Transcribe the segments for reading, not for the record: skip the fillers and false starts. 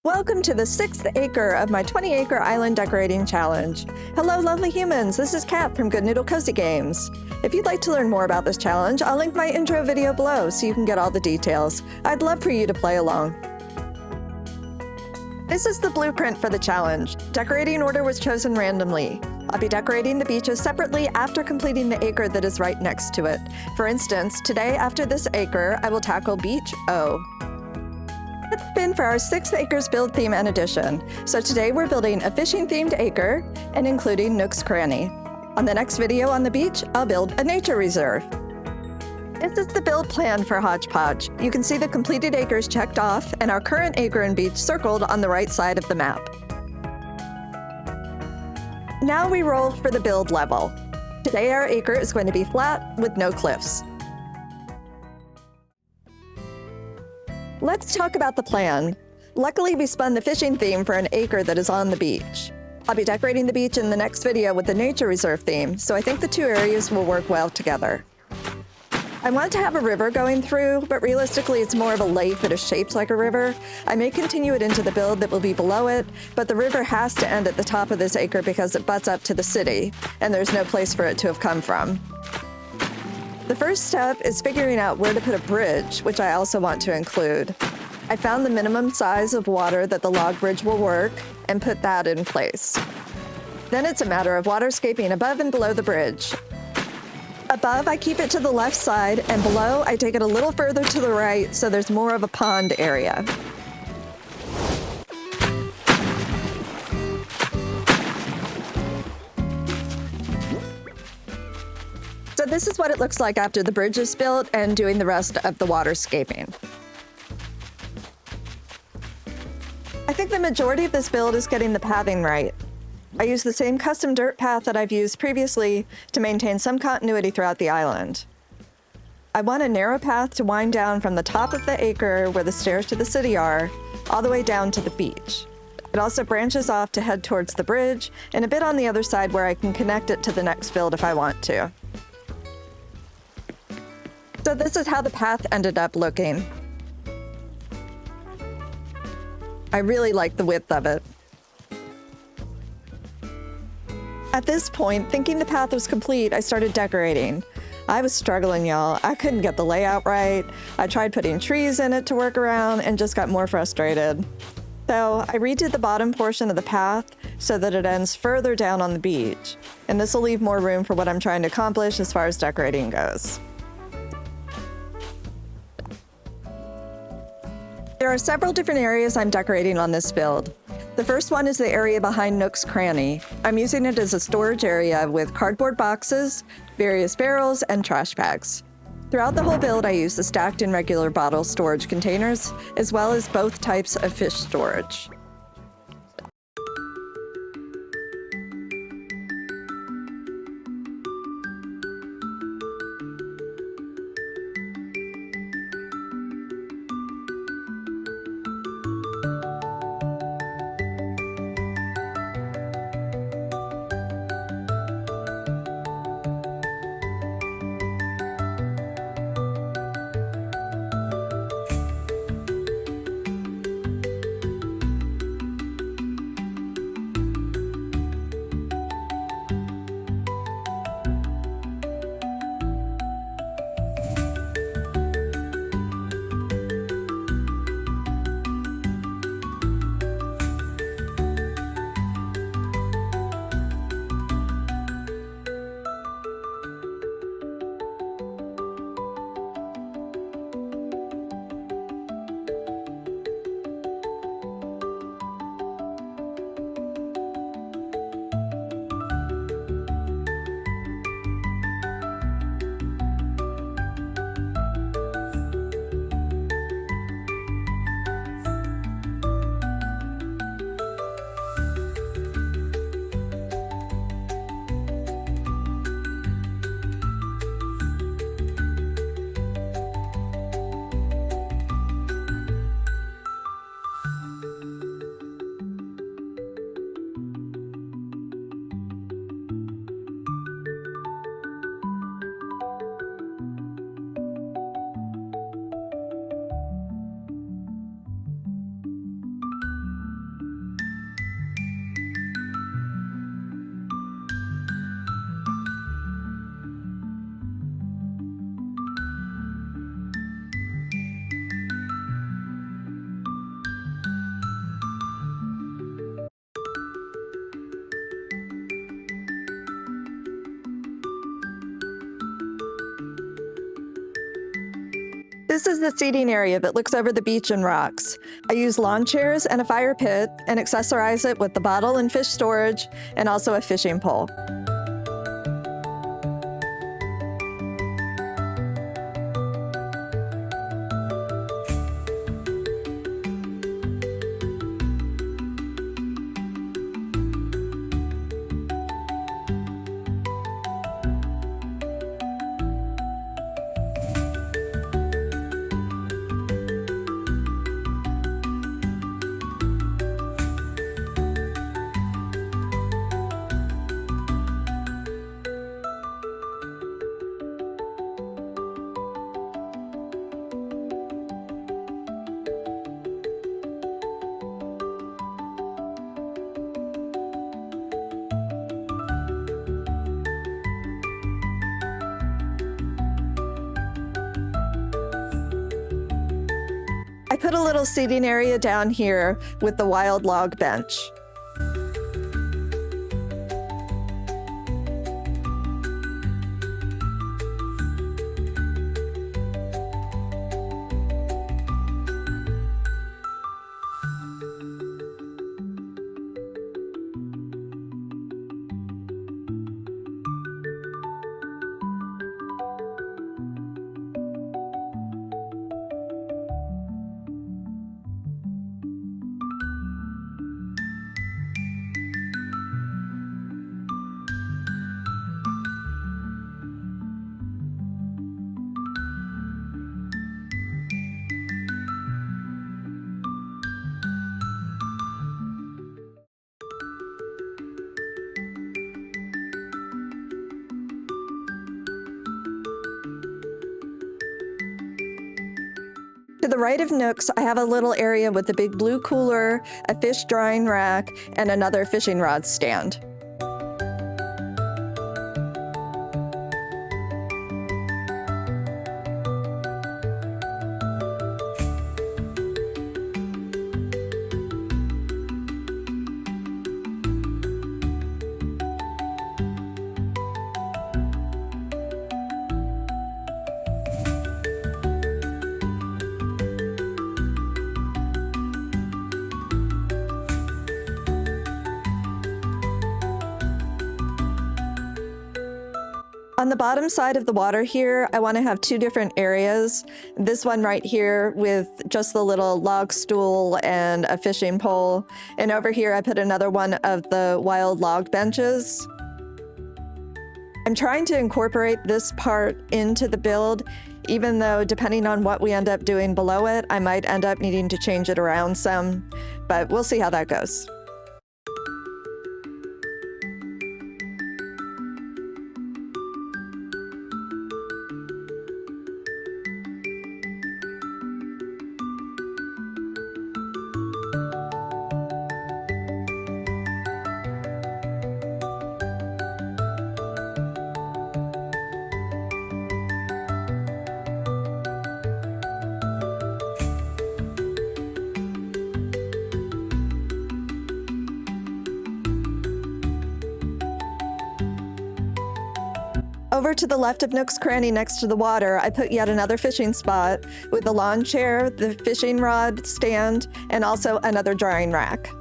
Welcome to the 6th acre of my 20-acre island decorating challenge. Hello, lovely humans. This is Kat from Good Noodle Cozy Games. If you'd like to learn more about this challenge, I'll link my intro video below so you can get all the details. I'd love for you to play along. This is the blueprint for the challenge. Decorating order was chosen randomly. I'll be decorating the beaches separately after completing the acre that is right next to it. For instance, today after this acre, I will tackle Beach O. Let's spin for our 6th acres build theme and addition. So today we're building a fishing themed acre and including Nook's Cranny. On the next video on the beach, I'll build a nature reserve. This is the build plan for HodgePodge. You can see the completed acres checked off and our current acre and beach circled on the right side of the map. Now we roll for the build level. Today our acre is going to be flat with no cliffs. Let's talk about the plan. Luckily, we spun the fishing theme for an acre that is on the beach. I'll be decorating the beach in the next video with the nature reserve theme, so I think the two areas will work well together. I want to have a river going through, but realistically it's more of a lake that is shaped like a river. I may continue it into the build that will be below it, but the river has to end at the top of this acre because it butts up to the city, and there's no place for it to have come from. The first step is figuring out where to put a bridge, which I also want to include. I found the minimum size of water that the log bridge will work and put that in place. Then it's a matter of waterscaping above and below the bridge. Above, I keep it to the left side, and below, I take it a little further to the right so there's more of a pond area. So this is what it looks like after the bridge is built and doing the rest of the waterscaping. I think the majority of this build is getting the pathing right. I use the same custom dirt path that I've used previously to maintain some continuity throughout the island. I want a narrow path to wind down from the top of the acre where the stairs to the city are, all the way down to the beach. It also branches off to head towards the bridge and a bit on the other side where I can connect it to the next build if I want to. So this is how the path ended up looking. I really like the width of it. At this point, thinking the path was complete, I started decorating. I was struggling, y'all. I couldn't get the layout right. I tried putting trees in it to work around and just got more frustrated. So I redid the bottom portion of the path so that it ends further down on the beach. And this will leave more room for what I'm trying to accomplish as far as decorating goes. There are several different areas I'm decorating on this build. The first one is the area behind Nook's Cranny. I'm using it as a storage area with cardboard boxes, various barrels, and trash bags. Throughout the whole build, I use the stacked and regular bottle storage containers, as well as both types of fish storage. This is the seating area that looks over the beach and rocks. I use lawn chairs and a fire pit and accessorize it with the bottle and fish storage and also a fishing pole. I put a little seating area down here with the wild log bench. To the right of Nook's, I have a little area with a big blue cooler, a fish drying rack, and another fishing rod stand. On the bottom side of the water here, I want to have two different areas. This one right here with just the little log stool and a fishing pole. And over here, I put another one of the wild log benches. I'm trying to incorporate this part into the build, even though depending on what we end up doing below it, I might end up needing to change it around some, but we'll see how that goes. Over to the left of Nook's Cranny next to the water, I put yet another fishing spot with the lawn chair, the fishing rod stand, and also another drying rack.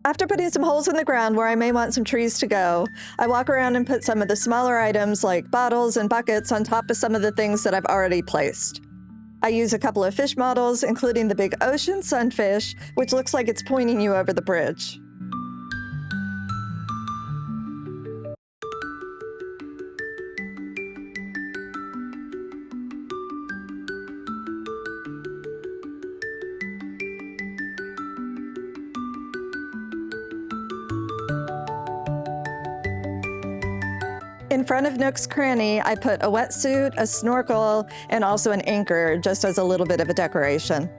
After putting some holes in the ground where I may want some trees to go, I walk around and put some of the smaller items like bottles and buckets on top of some of the things that I've already placed. I use a couple of fish models, including the big ocean sunfish, which looks like it's pointing you over the bridge. In front of Nook's Cranny, I put a wetsuit, a snorkel, and also an anchor, just as a little bit of a decoration.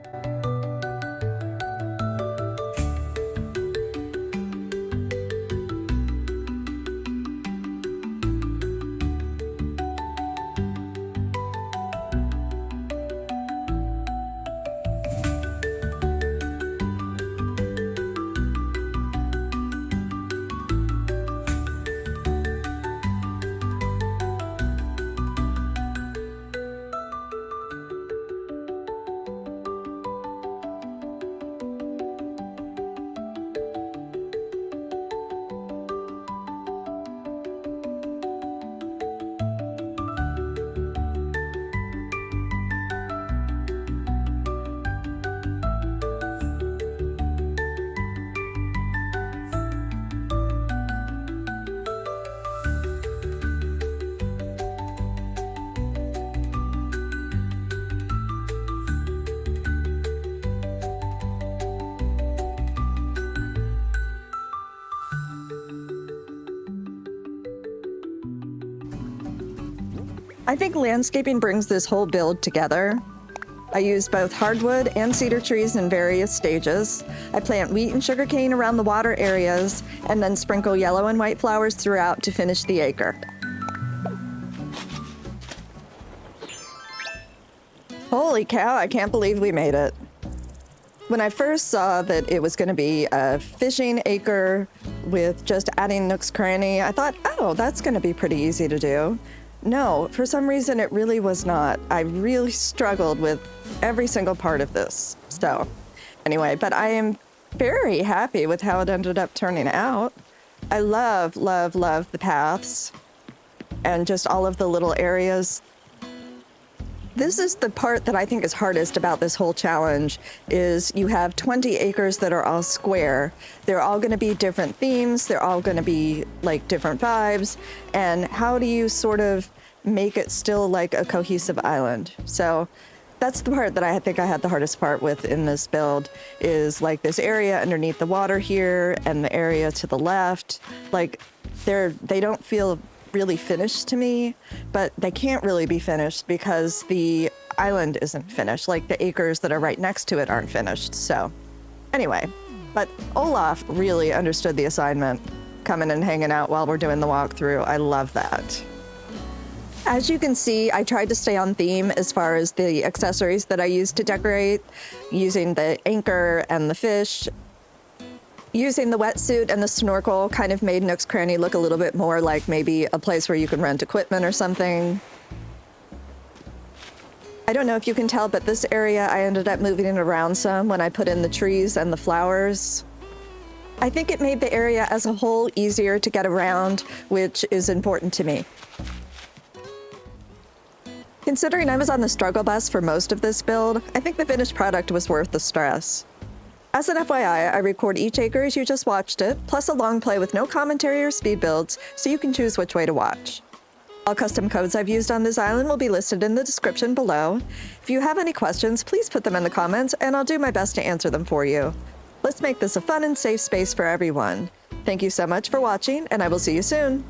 I think landscaping brings this whole build together. I use both hardwood and cedar trees in various stages. I plant wheat and sugarcane around the water areas, and then sprinkle yellow and white flowers throughout to finish the acre. Holy cow, I can't believe we made it. When I first saw that it was going to be a fishing acre with just adding Nook's Cranny, I thought, oh, that's going to be pretty easy to do. No, for some reason it really was not. I really struggled with every single part of this. So anyway, but I am very happy with how it ended up turning out. I love, love, love the paths and just all of the little areas. This is the part that I think is hardest about this whole challenge, is you have 20 acres that are all square. They're all going to be different themes. They're all going to be like different vibes. And how do you sort of make it still like a cohesive island? So that's the part that I think I had the hardest part with in this build, is like this area underneath the water here and the area to the left. Like they don't feel really finished to me, but they can't really be finished because the island isn't finished. Like the acres that are right next to it aren't finished. So anyway, but Olaf really understood the assignment, coming and hanging out while we're doing the walkthrough. I love that. As you can see, I tried to stay on theme as far as the accessories that I used to decorate, using the anchor and the fish. Using the wetsuit and the snorkel kind of made Nook's Cranny look a little bit more like maybe a place where you can rent equipment or something. I don't know if you can tell, but this area I ended up moving it around some when I put in the trees and the flowers. I think it made the area as a whole easier to get around, which is important to me. Considering I was on the struggle bus for most of this build, I think the finished product was worth the stress. As an FYI, I record each acre as you just watched it, plus a long play with no commentary or speed builds, so you can choose which way to watch. All custom codes I've used on this island will be listed in the description below. If you have any questions, please put them in the comments, and I'll do my best to answer them for you. Let's make this a fun and safe space for everyone. Thank you so much for watching, and I will see you soon.